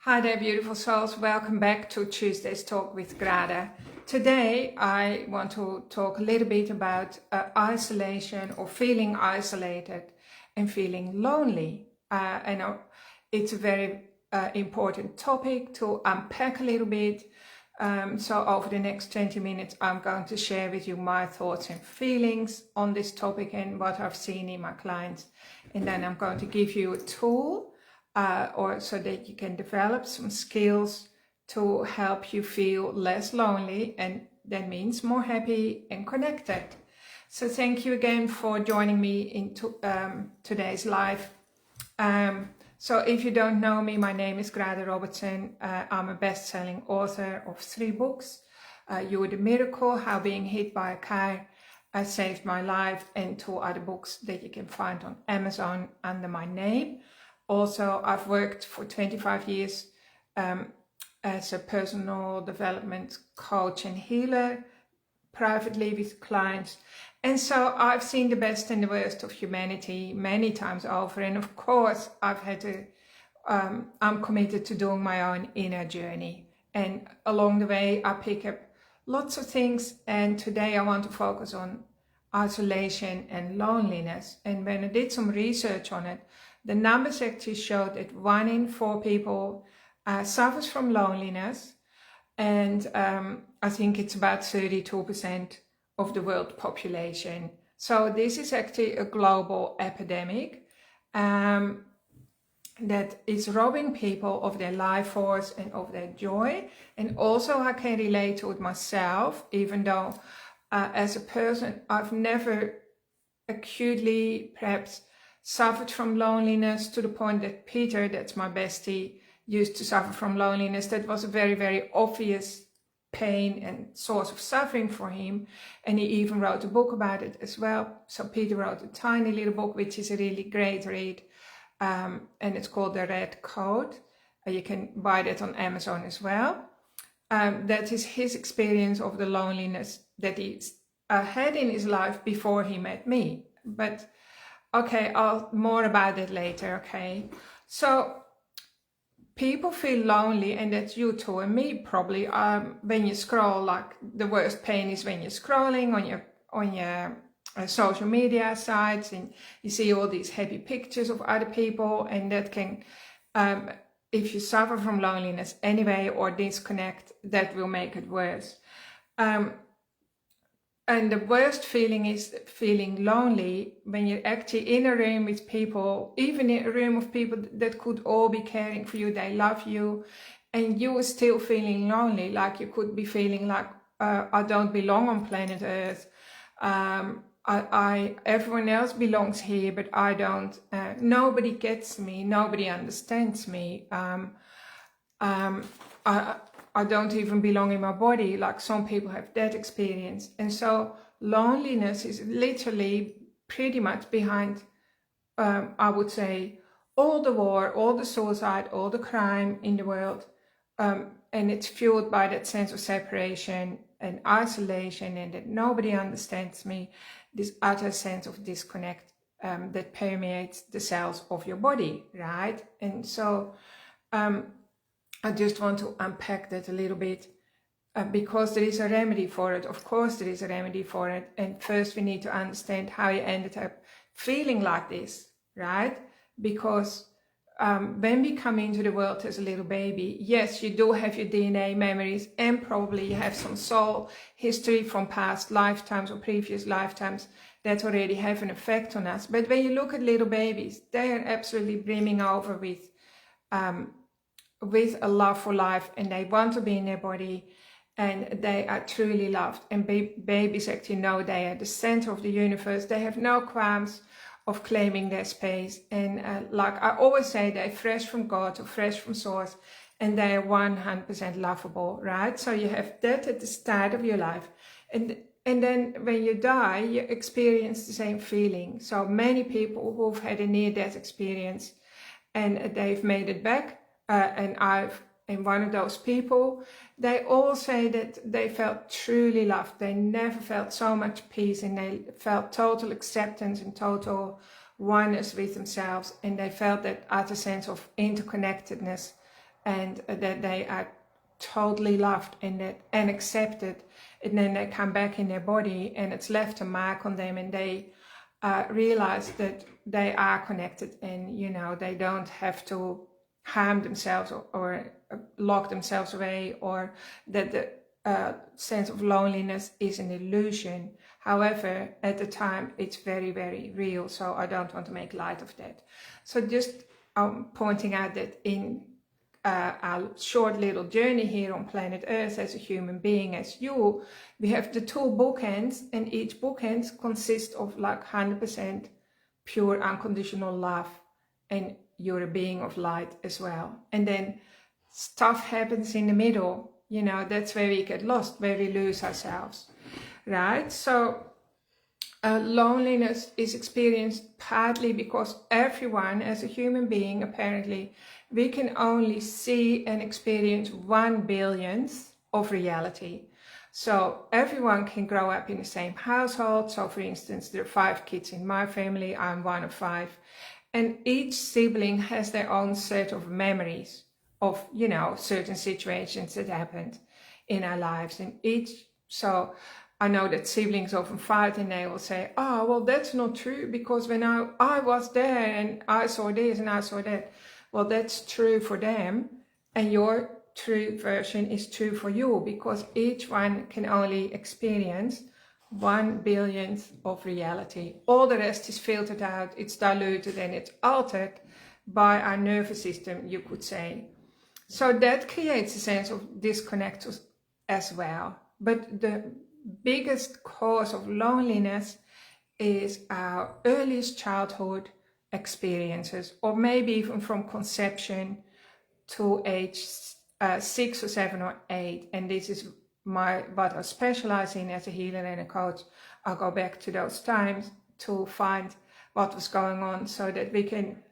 Hi there, beautiful souls. Welcome back to Tuesday's Talk with Grada. Today, I want to talk a little bit about isolation or feeling isolated and feeling lonely. I know it's a very important topic to unpack a little bit. So over the next 20 minutes, I'm going to share with you my thoughts and feelings on this topic and what I've seen in my clients. And then I'm going to give you a tool or so that you can develop some skills to help you feel less lonely, and that means more happy and connected. So thank you again for joining me in today's live. So if you don't know me, my name is Grada Robertson. I'm a best-selling author of 3 books. You're the Miracle, How Being Hit by a Car Saved My Life, and 2 other books that you can find on Amazon under my name. Also, I've worked for 25 years as a personal development coach and healer, privately with clients. And so I've seen the best and the worst of humanity many times over. And of course, I'm committed to doing my own inner journey. And along the way, I pick up lots of things. And today I want to focus on isolation and loneliness. And when I did some research on it, the numbers actually showed that 1 in 4 people suffers from loneliness, and I think it's about 32% of the world population. So this is actually a global epidemic that is robbing people of their life force and of their joy. And also I can relate to it myself, even though as a person I've never acutely perhaps suffered from loneliness to the point that Peter, that's my bestie, used to suffer from loneliness. That was a very, very obvious pain and source of suffering for him. And he even wrote a book about it as well. So Peter wrote a tiny little book, which is a really great read. And it's called The Red Code. You can buy that on Amazon as well. That is his experience of the loneliness that he had in his life before he met me. But okay, more about that later, okay? So people feel lonely, and that's you too, and me probably. When you scroll, like the worst pain is when you're scrolling on your social media sites, and you see all these happy pictures of other people, and that can, if you suffer from loneliness anyway or disconnect, that will make it worse. And the worst feeling is feeling lonely when you're actually in a room with people, even in a room of people that could all be caring for you, they love you, and you are still feeling lonely. Like you could be feeling like, I don't belong on planet Earth. Everyone else belongs here, but I don't. Nobody gets me. Nobody understands me. I don't even belong in my body. Like some people have that experience. And so loneliness is literally pretty much behind, I would say, all the war, all the suicide, all the crime in the world. And it's fueled by that sense of separation and isolation, and that nobody understands me, this utter sense of disconnect that permeates the cells of your body, right? And so I just want to unpack that a little bit because there is a remedy for it. Of course, there is a remedy for it. And first we need to understand how you ended up feeling like this, right? Because when we come into the world as a little baby, yes, you do have your DNA memories, and probably you have some soul history from past lifetimes or previous lifetimes that already have an effect on us. But when you look at little babies, they are absolutely brimming over with a love for life, and they want to be in their body, and they are truly loved. And babies actually know they are the center of the universe. They have no qualms of claiming their space. And like I always say, they're fresh from God or fresh from source, and they are 100% lovable, right? So you have that at the start of your life. And then when you die, you experience the same feeling. So many people who've had a near-death experience and they've made it back, and I've been one of those people, they all say that they felt truly loved. They never felt so much peace, and they felt total acceptance and total oneness with themselves, and they felt that utter sense of interconnectedness and that they are totally loved and accepted, and then they come back in their body and it's left a mark on them, and they realize that they are connected, and they don't have to harm themselves or lock themselves away, or that the sense of loneliness is an illusion. However, at the time it's very, very real, so I don't want to make light of that. So just pointing out that in our short little journey here on planet Earth as a human being, as you, we have the two bookends, and each bookend consists of like 100% pure unconditional love, and you're a being of light as well. And then stuff happens in the middle, that's where we get lost, where we lose ourselves, right? So loneliness is experienced partly because everyone, as a human being, apparently, we can only see and experience 1/1000th of reality. So everyone can grow up in the same household. So for instance, there are 5 kids in my family, I'm one of 5. And each sibling has their own set of memories of, certain situations that happened in our lives. And so I know that siblings often fight and they will say, oh, well, that's not true, because when I was there and I saw this and I saw that. Well, that's true for them, and your true version is true for you, because each one can only experience 1/1000th of reality. All the rest is filtered out, it's diluted, and it's altered by our nervous system, you could say. So that creates a sense of disconnect as well. But the biggest cause of loneliness is our earliest childhood experiences, or maybe even from conception to age 6 or 7 or 8. And this is what I specialize in as a healer and a coach. I'll go back to those times to find what was going on, so that we can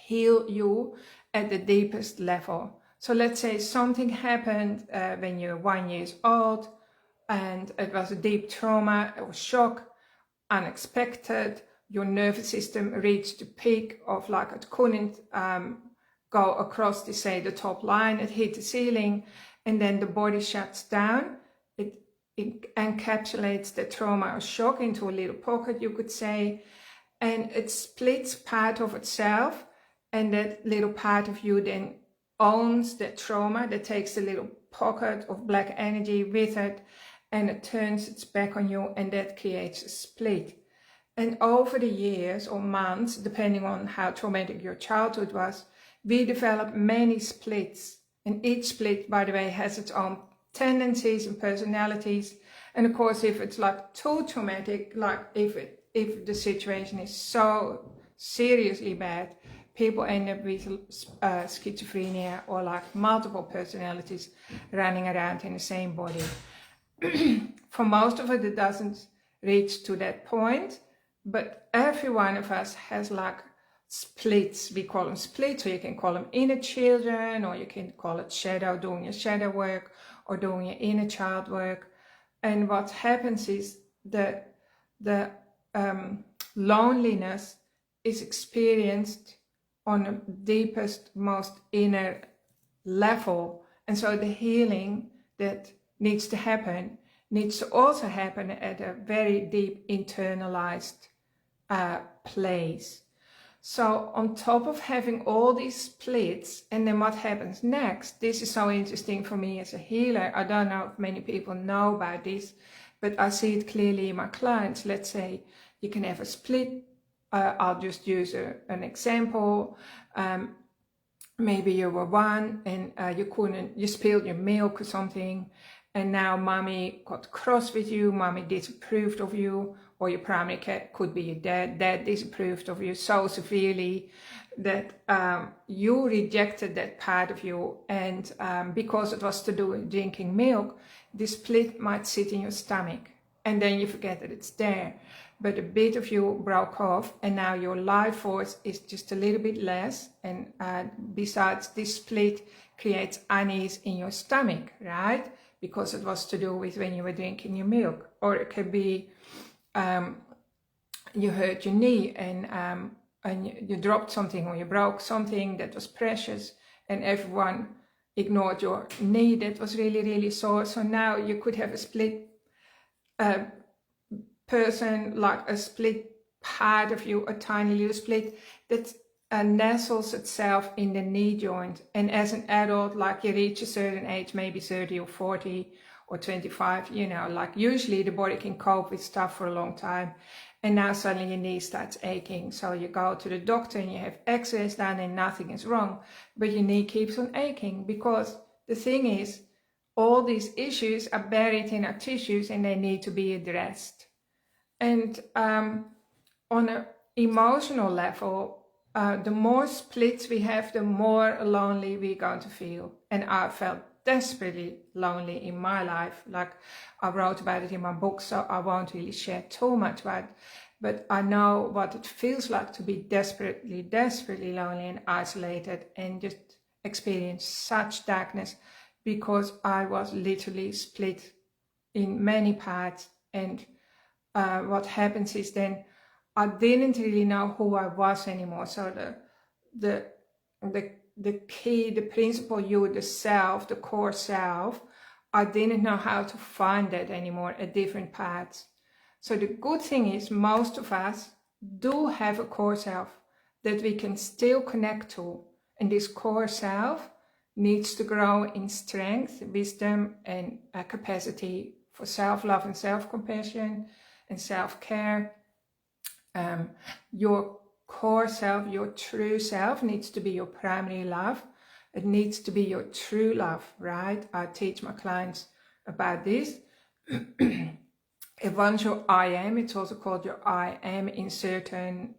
heal you at the deepest level. So let's say something happened when you're 1 year old, and it was a deep trauma or shock, unexpected. Your nervous system reached the peak of, like, it couldn't go across the top line, it hit the ceiling, and then the body shuts down. It encapsulates the trauma or shock into a little pocket, you could say, and it splits part of itself, and that little part of you then owns that trauma, that takes a little pocket of black energy with it, and it turns its back on you, and that creates a split. And over the years or months, depending on how traumatic your childhood was, we develop many splits. And each split, by the way, has its own tendencies and personalities. And of course, if it's like too traumatic, like if the situation is so seriously bad, people end up with schizophrenia, or like multiple personalities running around in the same body. For most of it doesn't reach to that point, but every one of us has like splits. We call them splits, or you can call them inner children, or you can call it shadow, doing your shadow work, or doing your inner child work. And what happens is the loneliness is experienced on the deepest, most inner level. And so the healing that needs to also happen at a very deep internalized place. So on top of having all these splits, and then what happens next, this is so interesting for me as a healer. I don't know if many people know about this, but I see it clearly in my clients. Let's say you can have a split. I'll just use an example. Maybe you were 1 and you spilled your milk or something, and now mommy got cross with you, mommy disapproved of you, or your primary care, could be your dad disapproved of you so severely that you rejected that part of you, and because it was to do with drinking milk, this split might sit in your stomach, and then you forget that it's there. But a bit of you broke off, and now your life force is just a little bit less, and besides, this split creates unease in your stomach, right? Because it was to do with when you were drinking your milk. Or it could be you hurt your knee, and you dropped something, or you broke something that was precious, and everyone ignored your knee that was really, really sore. So now you could have a split person, like a split part of you, a tiny little split that nestles itself in the knee joint. And as an adult, like you reach a certain age, maybe 30 or 40 or 25, you know, like usually the body can cope with stuff for a long time. And now suddenly your knee starts aching. So you go to the doctor and you have x-rays done and nothing is wrong, but your knee keeps on aching, because the thing is, all these issues are buried in our tissues and they need to be addressed. And on an emotional level, the more splits we have, the more lonely we're going to feel. And I felt desperately lonely in my life. Like, I wrote about it in my book, so I won't really share too much about it. But I know what it feels like to be desperately, desperately lonely and isolated, and just experience such darkness, because I was literally split in many parts. And what happens is then I didn't really know who I was anymore. So the key, the principal you, the self, the core self, I didn't know how to find that anymore at different parts. So the good thing is, most of us do have a core self that we can still connect to. And this core self needs to grow in strength, wisdom, and a capacity for self-love and self-compassion and self-care. Your core self, your true self, needs to be your primary love. It needs to be your true love, right? I teach my clients about this. And once your I am, it's also called your I am in certain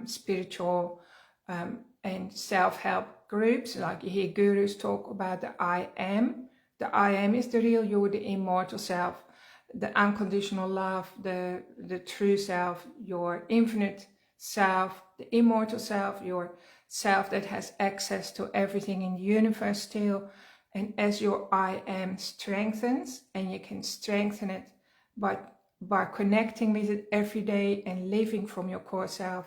spiritual and self-help groups. Like you hear gurus talk about the I am. The I am is the real you, the immortal self, the unconditional love, the true self, your infinite self, the immortal self, your self that has access to everything in the universe still. And as your I am strengthens, and you can strengthen it by connecting with it every day and living from your core self,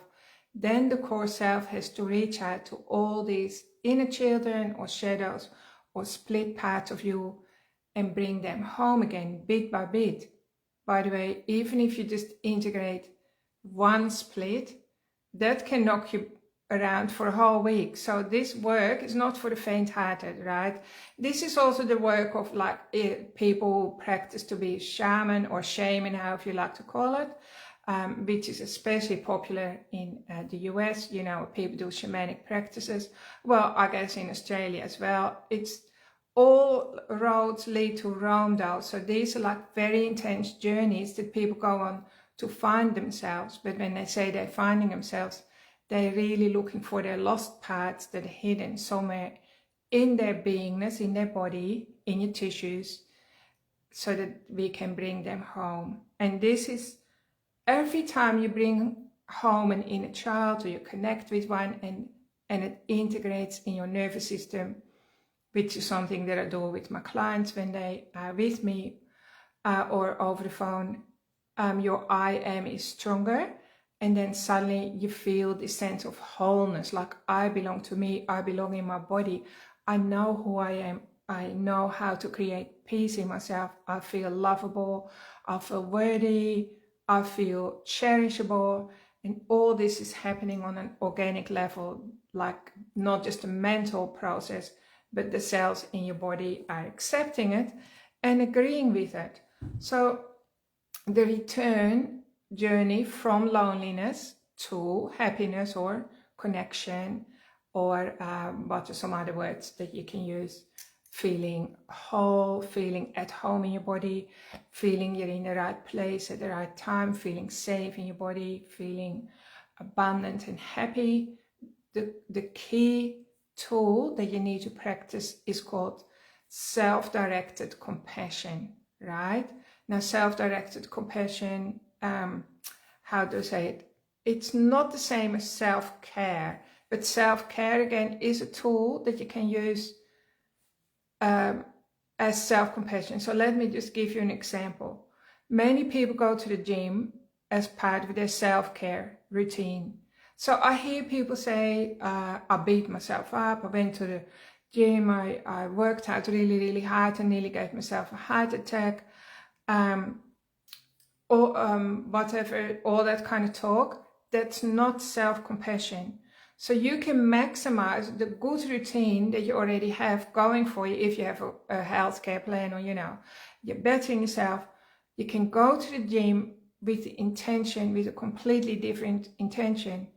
then the core self has to reach out to all these inner children or shadows or split parts of you and bring them home again, bit by bit. By the way, even if you just integrate one split, that can knock you around for a whole week. So this work is not for the faint-hearted, right? This is also the work of like people who practice to be shaman or shaman, however you like to call it, which is especially popular in the US. You know, people do shamanic practices. Well, I guess in Australia as well. It's all roads lead to Rome though. So these are like very intense journeys that people go on to find themselves. But when they say they're finding themselves, they're really looking for their lost parts that are hidden somewhere in their beingness, in their body, in your tissues, so that we can bring them home. And this is every time you bring home an inner child, or you connect with one, and it integrates in your nervous system, which is something that I do with my clients when they are with me or over the phone. Your I am is stronger, and then suddenly you feel this sense of wholeness, like I belong to me, I belong in my body, I know who I am, I know how to create peace in myself, I feel lovable, I feel worthy, I feel cherishable. And all this is happening on an organic level, like not just a mental process, but the cells in your body are accepting it and agreeing with it. So the return journey from loneliness to happiness or connection, or what are some other words that you can use, feeling whole, feeling at home in your body, feeling you're in the right place at the right time, feeling safe in your body, feeling abundant and happy. The key tool that you need to practice is called self-directed compassion, right? Now, self-directed compassion, how do I say it? It's not the same as self-care, but self-care again is a tool that you can use as self-compassion. So let me just give you an example. Many people go to the gym as part of their self-care routine. So I hear people say, I beat myself up, I went to the gym, I worked out really, really hard and nearly gave myself a heart attack, or whatever, all that kind of talk. That's not self-compassion. So you can maximize the good routine that you already have going for you if you have a healthcare plan, or you're bettering yourself. You can go to the gym with the intention, with a completely different intention.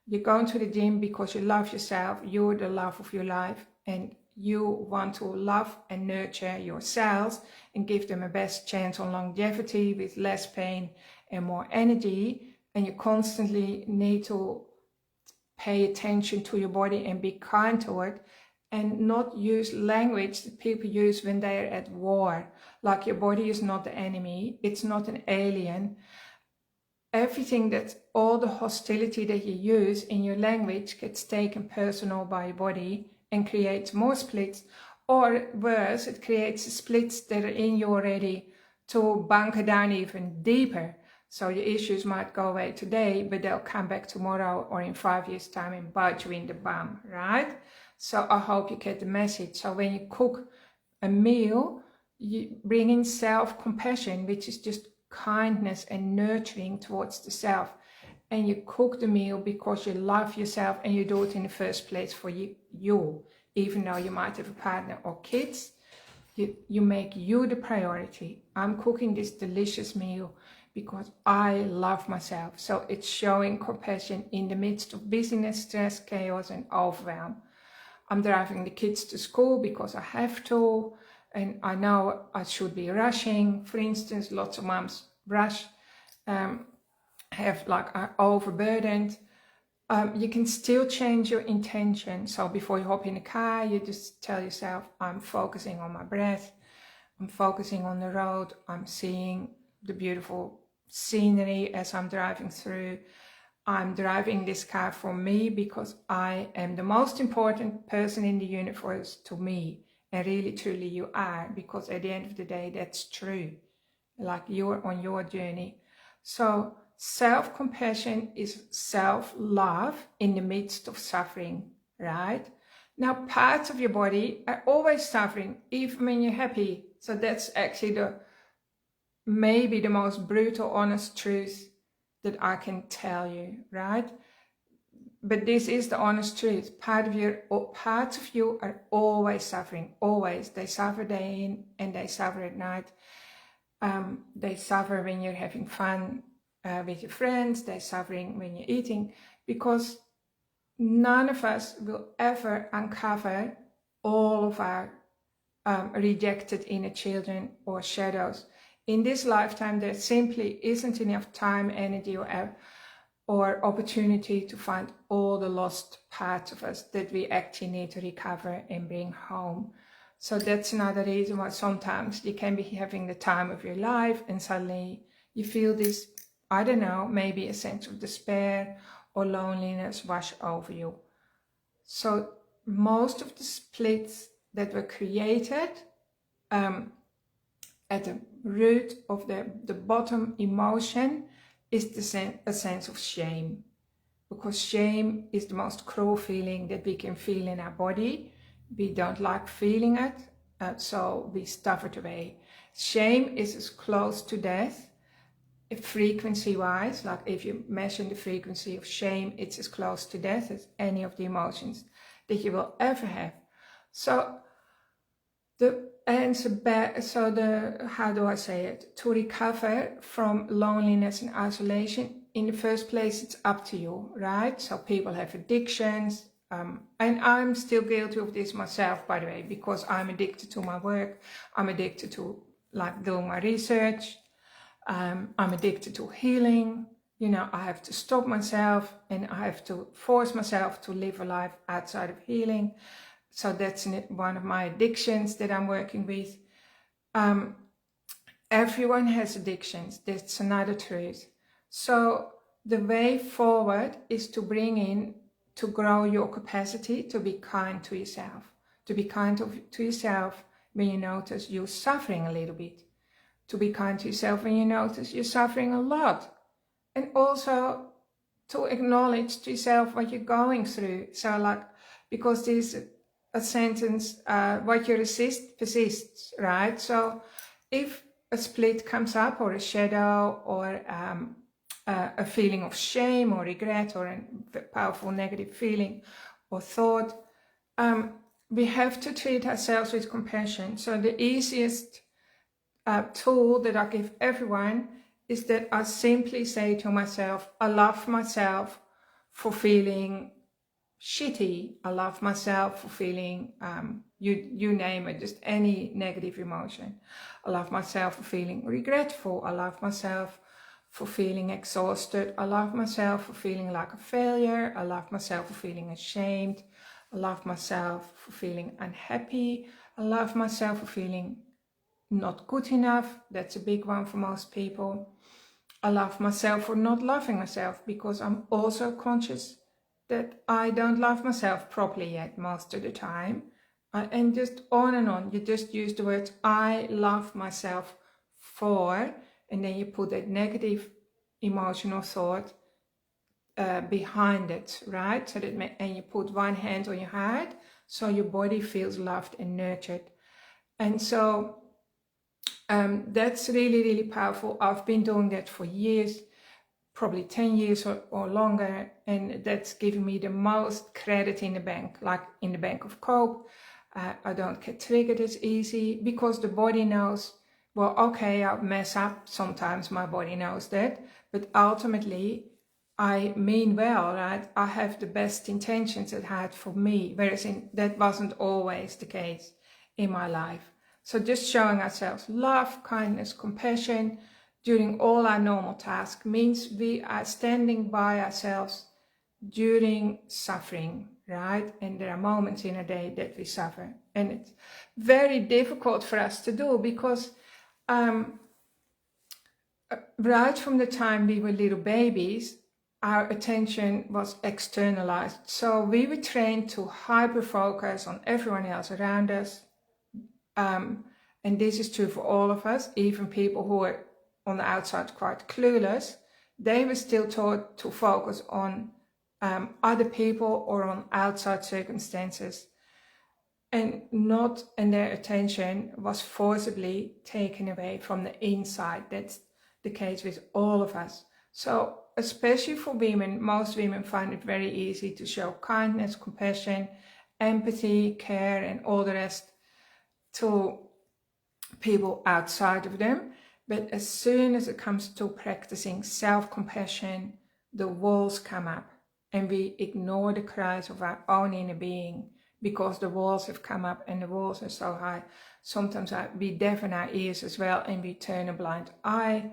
You're going to the gym because you love yourself, you're the love of your life, and you want to love and nurture your cells and give them a best chance on longevity with less pain and more energy. And you constantly need to pay attention to your body and be kind to it, and not use language that people use when they're at war. Like, your body is not the enemy, it's not an alien. Everything all the hostility that you use in your language gets taken personal by your body and creates more splits, or worse, it creates splits that are in you already to bunker down even deeper. So your issues might go away today, but they'll come back tomorrow or in 5 years' time and bite you in the bum, right? So I hope you get the message. So when you cook a meal, you bring in self-compassion, which is just kindness and nurturing towards the self. And you cook the meal because you love yourself, and you do it in the first place for you. Even though you might have a partner or kids, you make you the priority. I'm cooking this delicious meal because I love myself. So it's showing compassion in the midst of busyness, stress, chaos, and overwhelm. I'm driving the kids to school because I have to, and I know I should be rushing. For instance, lots of moms rush, are overburdened. You can still change your intention. So before you hop in the car, you just tell yourself, I'm focusing on my breath, I'm focusing on the road, I'm seeing the beautiful scenery as I'm driving through. I'm driving this car for me because I am the most important person in the universe to me. And really, truly, you are, because at the end of the day, that's true. Like, you're on your journey. So self-compassion is self-love in the midst of suffering, right? Now, parts of your body are always suffering, even when you're happy. So that's actually maybe the most brutal, honest truth that I can tell you, right? But this is the honest truth. Parts of you are always suffering, always. They suffer day in and they suffer at night. They suffer when you're having fun with your friends. They're suffering when you're eating, because none of us will ever uncover all of our rejected inner children or shadows. In this lifetime, there simply isn't enough time, energy, or opportunity to find all the lost parts of us that we actually need to recover and bring home. So that's another reason why sometimes you can be having the time of your life and suddenly you feel this, I don't know, maybe a sense of despair or loneliness wash over you. So most of the splits that were created at the root of the bottom emotion is a sense of shame, because shame is the most cruel feeling that we can feel in our body. We don't like feeling it, so we stuff it away. Shame is as close to death, frequency-wise, like if you measure the frequency of shame, it's as close to death as any of the emotions that you will ever have. So how do I say it? To recover from loneliness and isolation, in the first place, it's up to you, right? So people have addictions, and I'm still guilty of this myself, by the way, because I'm addicted to my work. I'm addicted to doing my research. I'm addicted to healing. I have to stop myself and I have to force myself to live a life outside of healing. So that's one of my addictions that I'm working with. Everyone has addictions. That's another truth. So the way forward is to grow your capacity to be kind to yourself. To be kind to yourself when you notice you're suffering a little bit. To be kind to yourself when you notice you're suffering a lot. And also to acknowledge to yourself what you're going through. So because there's a sentence, what you resist persists, right? So if a split comes up, or a shadow, or a feeling of shame or regret, or a powerful negative feeling or thought, we have to treat ourselves with compassion. So the easiest tool that I give everyone is that I simply say to myself, I love myself for feeling shitty. I love myself for feeling, you name it, just any negative emotion. I love myself for feeling regretful. I love myself for feeling exhausted. I love myself for feeling like a failure. I love myself for feeling ashamed. I love myself for feeling unhappy. I love myself for feeling not good enough. That's a big one for most people. I love myself for not loving myself, because I'm also conscious that I don't love myself properly yet most of the time. And just on and on. You just use the words I love myself for, and then you put that negative emotional thought behind it, right? So that and you put one hand on your heart, so your body feels loved and nurtured. And so that's really, really powerful. I've been doing that for years, probably 10 years or longer, and that's giving me the most credit in the bank, like in the bank of cope. I don't get triggered as easy, because the body knows, well, okay, I mess up sometimes, my body knows that, but ultimately I mean well, right? I have the best intentions at heart for me, whereas that wasn't always the case in my life. So just showing ourselves love, kindness, compassion during all our normal tasks means we are standing by ourselves during suffering, right? And there are moments in a day that we suffer. And it's very difficult for us to do, because right from the time we were little babies, our attention was externalized. So we were trained to hyper focus on everyone else around us. And this is true for all of us, even people who are on the outside quite clueless. They were still taught to focus on other people or on outside circumstances, and their attention was forcibly taken away from the inside. That's the case with all of us. So especially for women, most women find it very easy to show kindness, compassion, empathy, care, and all the rest to people outside of them. But as soon as it comes to practicing self-compassion, the walls come up, and we ignore the cries of our own inner being, because the walls have come up and the walls are so high. Sometimes we deafen our ears as well, and we turn a blind eye.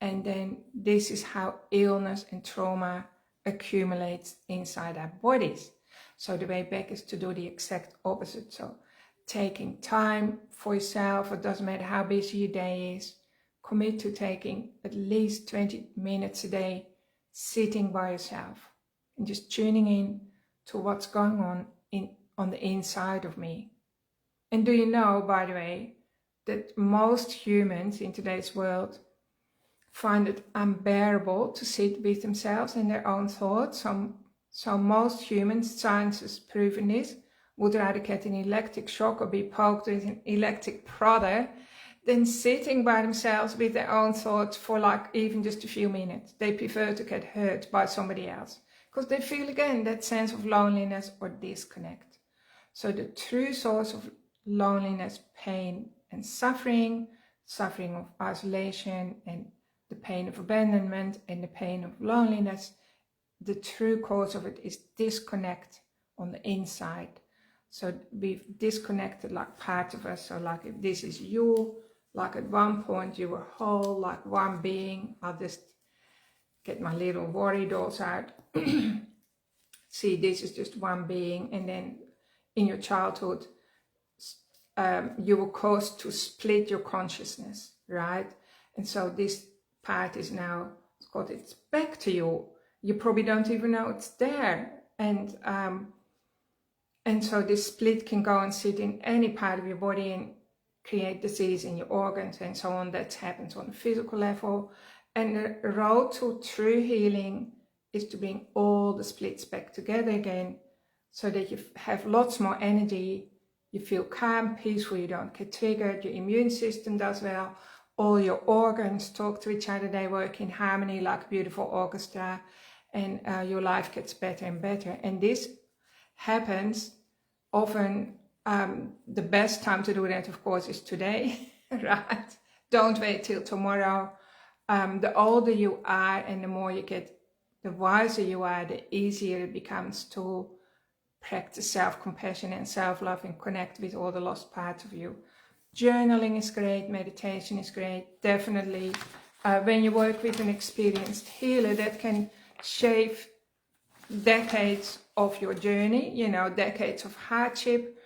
And then this is how illness and trauma accumulates inside our bodies. So the way back is to do the exact opposite. So taking time for yourself, it doesn't matter how busy your day is, commit to taking at least 20 minutes a day, sitting by yourself and just tuning in to what's going on the inside of me. And do you know, by the way, that most humans in today's world find it unbearable to sit with themselves and their own thoughts. So most humans, science has proven this, would rather get an electric shock or be poked with an electric prodder than sitting by themselves with their own thoughts for like even just a few minutes. They prefer to get hurt by somebody else, because they feel again that sense of loneliness or disconnect. So the true source of loneliness, pain and suffering of isolation, and the pain of abandonment and the pain of loneliness, the true cause of it is disconnect on the inside. So we've disconnected like part of us. So like if this is you, like at one point you were whole, like one being. I'll just get my little worry dolls out. See, this is just one being. And then in your childhood, you were caused to split your consciousness, right? And so this part is now, it's back to you. You probably don't even know it's there. And so this split can go and sit in any part of your body and create disease in your organs and so on. That happens on a physical level. And the road to true healing is to bring all the splits back together again, so that you have lots more energy, you feel calm, peaceful, you don't get triggered, your immune system does well, all your organs talk to each other, they work in harmony like a beautiful orchestra, and your life gets better and better. And this happens often. The best time to do that, of course, is today, right? Don't wait till tomorrow. The older you are and the more you get, the wiser you are, the easier it becomes to practice self-compassion and self-love and connect with all the lost parts of you. Journaling is great, meditation is great, definitely. When you work with an experienced healer, that can shave decades of your journey, you know, decades of hardship,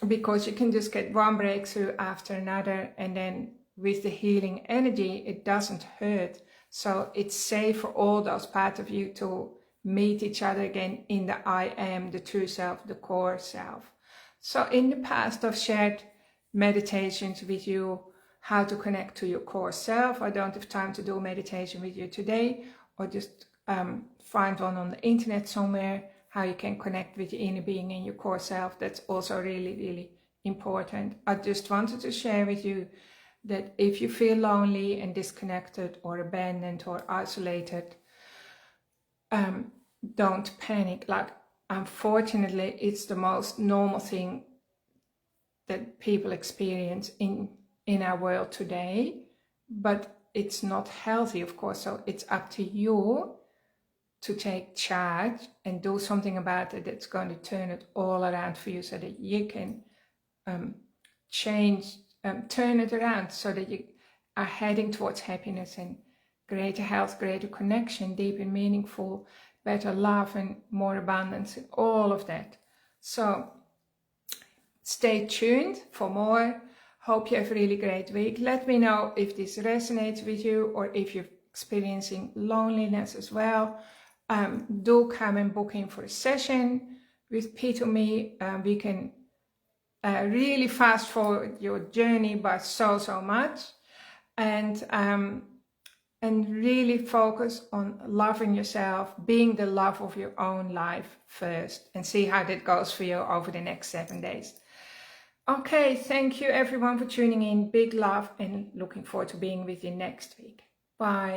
because you can just get one breakthrough after another, and then with the healing energy, it doesn't hurt. So it's safe for all those parts of you to meet each other again in the I am, the true self, the core self. So in the past, I've shared meditations with you, how to connect to your core self. I don't have time to do a meditation with you today, or just find one on the internet somewhere, how you can connect with your inner being and your core self. That's also really, really important. I just wanted to share with you that if you feel lonely and disconnected or abandoned or isolated, don't panic. Like, unfortunately, it's the most normal thing that people experience in our world today, but it's not healthy, of course. So it's up to you to take charge and do something about it that's going to turn it all around for you, so that you can turn it around, so that you are heading towards happiness and greater health, greater connection, deep and meaningful, better love and more abundance and all of that. So stay tuned for more. Hope you have a really great week. Let me know if this resonates with you, or if you're experiencing loneliness as well. Do come and book in for a session with Pete or me. We can really fast forward your journey by so much, and really focus on loving yourself, being the love of your own life first, and see how that goes for you over the next 7 days. Okay, thank you everyone for tuning in. Big love, and looking forward to being with you next week. Bye.